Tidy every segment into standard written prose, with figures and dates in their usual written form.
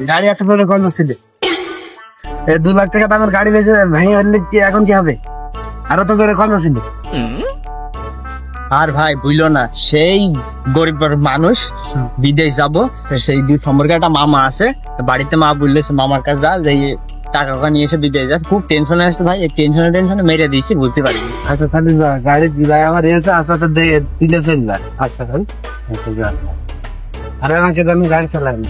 গাড়ি একটা করে কল ছিল, 2 লাখ টাকা দামের গাড়ি দিয়েছে ভাই, এখন কি হবে? আরো তো জোরে কল ছিল। আর ভাই বুঝলো না, সেই গরিব মানুষ বিদেশ যাবো, সেই দুই সম্পর্কে একটা মামা আছে, বাড়িতে মা বললে মামার কাছে যা, যে টাকা নিয়ে এসে বিদেশ যা। খুব টেনশনে আসছে ভাই, টেনশনে মেরে দিয়েছি, বুঝতে পারি। আচ্ছা তাহলে গাড়ি ভাই আমার এসে আচ্ছা আচ্ছা দিলে ফেলবা। আচ্ছা তাহলে আরে আমাকে জানি গাড়ি চালাবি।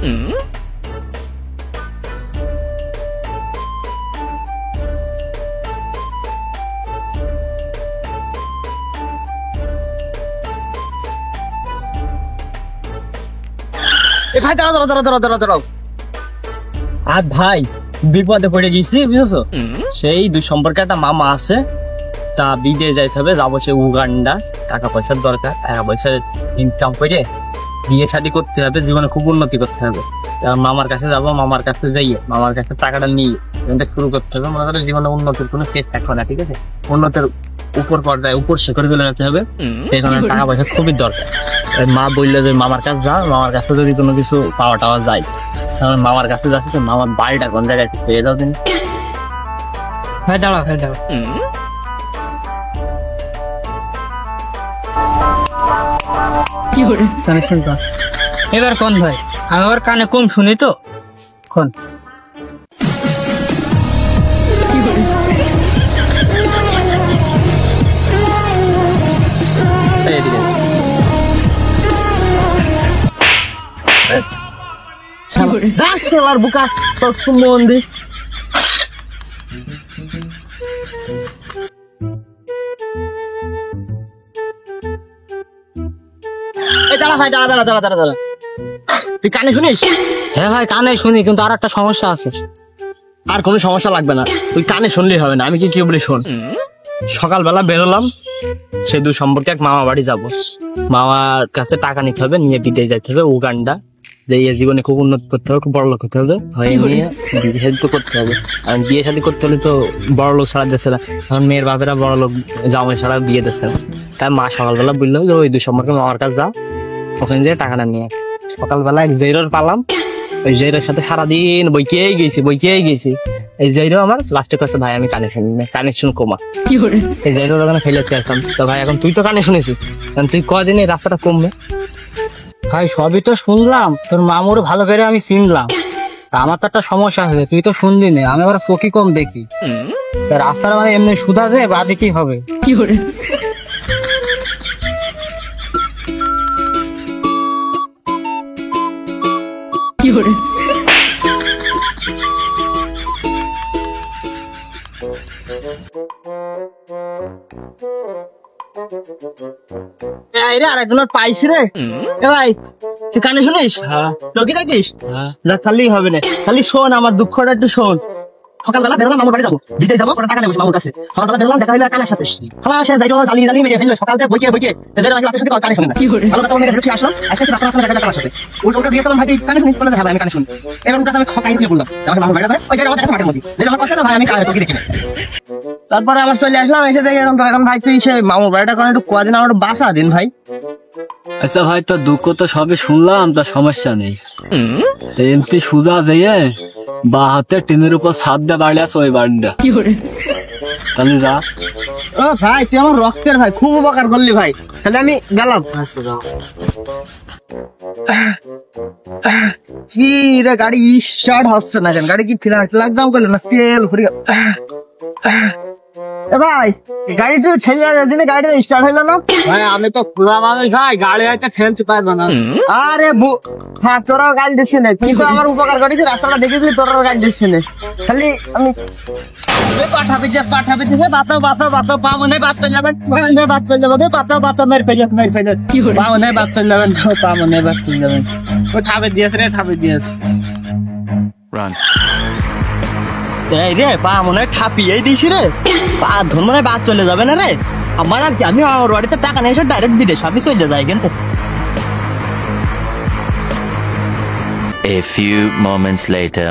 ভাই দাঁড়াও। আর ভাই বিপদে পড়ে গেছি, বুঝছো? সেই দুই সম্পর্কে একটা মামা আছে, তা বিদেশ যাইতে হবে, যাবো সে উগান্ডা। টাকা পয়সার দরকার, টাকা পয়সা ইনকাম করে বিয়ে শাদী করতে হবে, জীবনে খুব উন্নতি করতে হবে। মামার কাছে যাবো, মামার কাছে যাইয়ে মামার কাছে টাকাটা নিয়ে শুরু করতে হবে। মনে করো জীবনে উন্নতির কোনো শেষ থাকবে না, ঠিক আছে? উন্নতির উপর পর্যায়ে উপর শেখরে চলে যেতে হবে, সেই কারণে টাকা পয়সা খুবই দরকার। মা বললে যে মামার কাছে যা, মামার কাছে যদি কোনো কিছু পাওয়া টাওয়া যায়, তাহলে মামার কাছে যাচ্ছে। মামার বাড়িটা কোন জায়গায় একটু পেয়ে যাও দিন। ভাই দাঁড়াও। কি করে কানেকশন কর এবার কোন ভাই? আমি আবার কানে কম শুনি তো। কোন বুকা মন্দির দাঁড়া। তুই কানে শুনিস? হ্যাঁ ভাই কানে শুনি, কিন্তু আর একটা সমস্যা আছে। আর কোনো সমস্যা লাগবে না, তুই কানে শুনলেই হবে না। আমি কি বলি শোন। সকালবেলা বেরোলাম, সে দুই সম্পর্কে এক মামা বাড়ি যাবো। মামার কাছে টাকা নিতে হবে, নিয়ে বিদেশ যাইতে হবে উগান্ডা, যে জীবনে খুব উন্নত করতে হবে, খুব বড় লোক হতে হবে। হয়ে নিয়ে বিয়ে শাদী তো করতে হবে, আর বিয়ে শাদী করতে হলে তো বড় লোক ছাড়া দিচ্ছে না। এখন মেয়ের বাপেরা বড় লোক জামাই ছাড়া বিয়ে দিচ্ছে না। তাই মা সকালবেলা বললো যে ওই দুই সম্পর্কে মামার কাছে যা, ওখানে যেয়ে টাকাটা নিয়ে। সকালবেলা এক জেরোর পালাম, ওই জেরোর সাথে সারাদিন বইকেই গেছি। এই জেরো আমার লাস্টে কাছে ভাই আমি কানেকশন কমা। এই জেরো ওখানে ফেলে আসলাম। তো ভাই এখন তুই তো কানে শুনেছিস, তুই কদিন এই রাস্তাটা কমবে? ভাই সবই তো শুনলাম, তোর মামুর ভালো করে আমি চিনলাম। আমার তো একটা সমস্যা আছে, তুই তো শুনলি না। আমি আবার চোখই কম দেখি, রাস্তার মানে এমনি সুধা যে বাদে কি হবে। কি করে আরেকজন পাইছি রে। ভাই তুই কানে শুনিস? লোকি দেখিস? খালি হবে না, খালি শোন আমার দুঃখটা একটু শোন। সকালবেলা বেরোলাম, মামার বাড়ি যাবো, দিতে যাবো, টাকা নেবো মামার কাছে। সকালবেলা বেরোলাম, দেখা হইলো কানের সাথে। সে যাই জ্বালিয়ে মেরে ফেললো। সকাল থেকে বইকে কানে শুনে না। ভালো কথা বলে আসলাম, আসতে রাস্তার সাথে দেখা কানের সাথে। ওটা দিয়ে ভাই কানে শুনি, বলে আমি কানে শুনি। এবার আমি কানে দিয়ে বললাম আমার মামার বাড়ি ওই জায়গায় দেখা মাঠের মধ্যে ভাই আমি কানে চোখে দেখি। তারপরে আবার চলে আসলাম, এসে দেখে এখন ভাই তুই সে মামার বাড়িটা করে একটু কদিন আমার বাসা দিন ভাই। আচ্ছা ভাই, তো দুঃখ তো সবই শুনলাম, তার সমস্যা নেই। এমনি সুজা যেয়ে বা হাতে টিনের উপর ছাদ দিয়ে বাড়ি আছে, ওই বাড়িটা তাহলে যা। ও ভাই তুই আমার রক্তের ভাই, খুব উপকার করলি ভাই, তাহলে আমি গেলাম। কি রে গাড়ি স্টার্ট হচ্ছে না কেন? গাড়ি কি ফিরে লাগজাম করলো না? তেল ফুরি ভাই গাড়ি তো ঠেলে দিনে গাড়িটা স্টার্ট হইলো না ভাই। আমি তো খোলা মানুষ ভাই, গাড়ি হয়তো ঠেলতে পারবো না। আরে হ্যাঁ তোরাও গাড়ি দিচ্ছি না, তুই তো আমার উপকার করেছিস, রাস্তাটা দেখেছিলি, তোরাও গাড়ি দিচ্ছি না। খালি আমি পাঠাবি বাচ্চা পাবো না, বাচ্চা যাবেন বাচ্চা মেরে ফেলে পাবো না, বাচ্চা যাবেন পাবো না, বাচ্চা যাবেন। ও ঠাবে দিয়েছে রে, ঠাবে দিয়েছে। এই রে পা মনে হয় ঠাপিয়েই দিছি রে, পা ধর মনে হয় বাদ চলে যাবে না রে। আমার আর কি, আমি আমার বাড়িতে টাকা নিয়ে এসে ডাইরেক্ট বিদেশ আমি চলে যাই কিন্তু। A few moments later.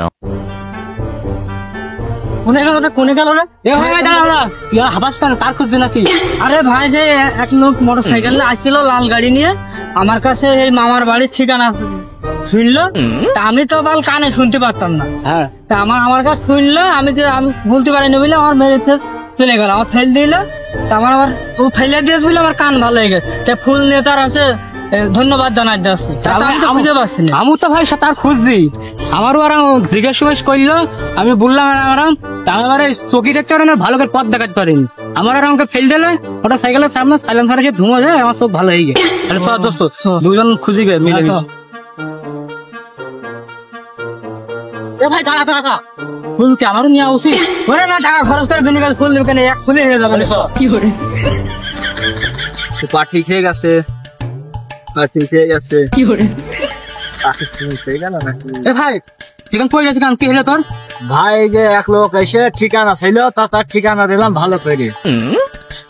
কোনে গেল রে? তার খুঁজছে নাকি? আরে ভাই যে এক লোক মোটর সাইকেল আসছিল লাল গাড়ি নিয়ে, আমার কাছে এই মামার বাড়ির ঠিকানা শুনলো, তা আমি তো বাল কানে শুনতে পারতাম না। হ্যাঁ তা আমার কাছে শুনলো, আমি বলতে পারিনি বলে আমার মেরে চলে গেল, আমার ফেল দিল। তা আমার ও ফেলে দিয়েছে বলে আমার কান ভালো হয়ে গেছে। তা ফুল নিয়ে তার আছে ধন্যবাদ জানাই যাচ্ছি। তা তো আমি তো বুঝতে পারছি না। আমি তো ভাই তার খুঁজছি, আমারও আর জিজ্ঞেস করলো, আমি বললাম আরাম, তা আমার চকি দেখতে পারেন, ভালো করে পথ দেখাতে পারিনি। আমার আর আমাকে ফেল দিলে, ওটা সাইকেলের সামনে সাইলেন্সারে সে ধুমো যায়, আমার চোখ ভালো হয়ে গেছে। তাহলে সব দোস্ত দুজন খুঁজি গে মিলে মিলে। এ ভাই দাঁড়া দাঁড়া দাঁড়া, ফুল কি আমারও নেওয়া উচিত? ওরে না, টাকা খরচ করে বিনিকাল ফুল নেবে কেন, এক ফুলে হয়ে যাবে। কি করে পা ঠিক হয়ে গেছে, পা ঠিক হয়ে গেছে। কি করে এ ভাই চিকেন পড়ে গেছে, কি হলো তোর? ভাই যে এক লোক এসে ঠিকানা ছিল, তার ঠিকানা দিলাম ভালো করে।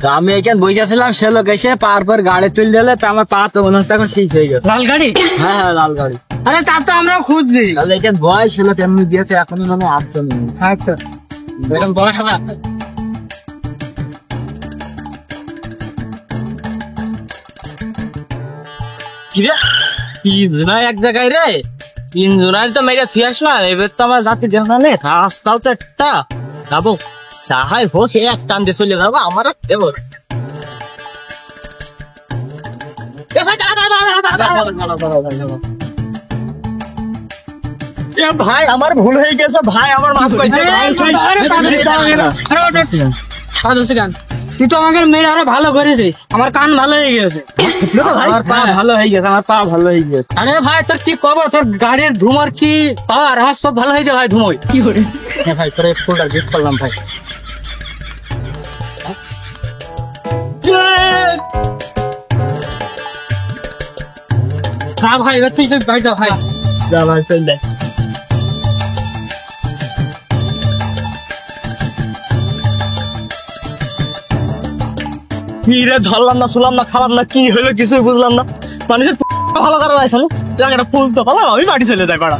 তা আমি এখানে বসেছিলাম, সে লোক এসে পার পর গাড়ি তুলে দিলে, তা আমার পা তো মনে হচ্ছে এখন ঠিক হয়ে গেছে। লাল গাড়ি? হ্যাঁ হ্যাঁ, লাল গাড়ি। আরে তা তো আমরা খুঁজছি। তাহলে এখানে বয়স ছিল তেমনি দিয়েছে, এখনই মানে আসতো না। আচ্ছা, এখন বয়স না। কিরে তিনজনা এক জায়গায় রে, তিনজনার তো মেয়েটা ছুঁয়ে আসলাম, এবার তো আমার জাতি জানালে রাস্তাও তো একটা যাবো, চাহাই হোক এক টান দিয়ে চলে যাবো। আমার এবার ভাই আমার ভুল হয়ে গেছে, ভাই আমার মাফ করে দিন। তুই তো আমাকে মেরে আরো ভালো করেছিস, আমার কান ভালো হয়ে গেছে। আমার পা ভালো হয়ে গেছে, আমার পা ভালো হয়ে গেছে। আরে ভাই তোর কি পাবো, তোর গাড়ির ধুমার কি পাওয়ার, আমার সব ভালো হয়ে যায় ভাই ধুমোই। কি করে ভাই তোর ফুলটা গিফট করলাম ভাই। হ্যাঁ ভাই এবার তুই ভাই যা ভাই, যা ভাই চল দেখ। কি রে ধরলাম না, শুনলাম না, খালাম না, কি হলো কিছুই বুঝলাম না। মানুষের ভালো করা যায়, একটা ফুল তো পালাম, আমি বাড়ি চলে যাই পাড়া।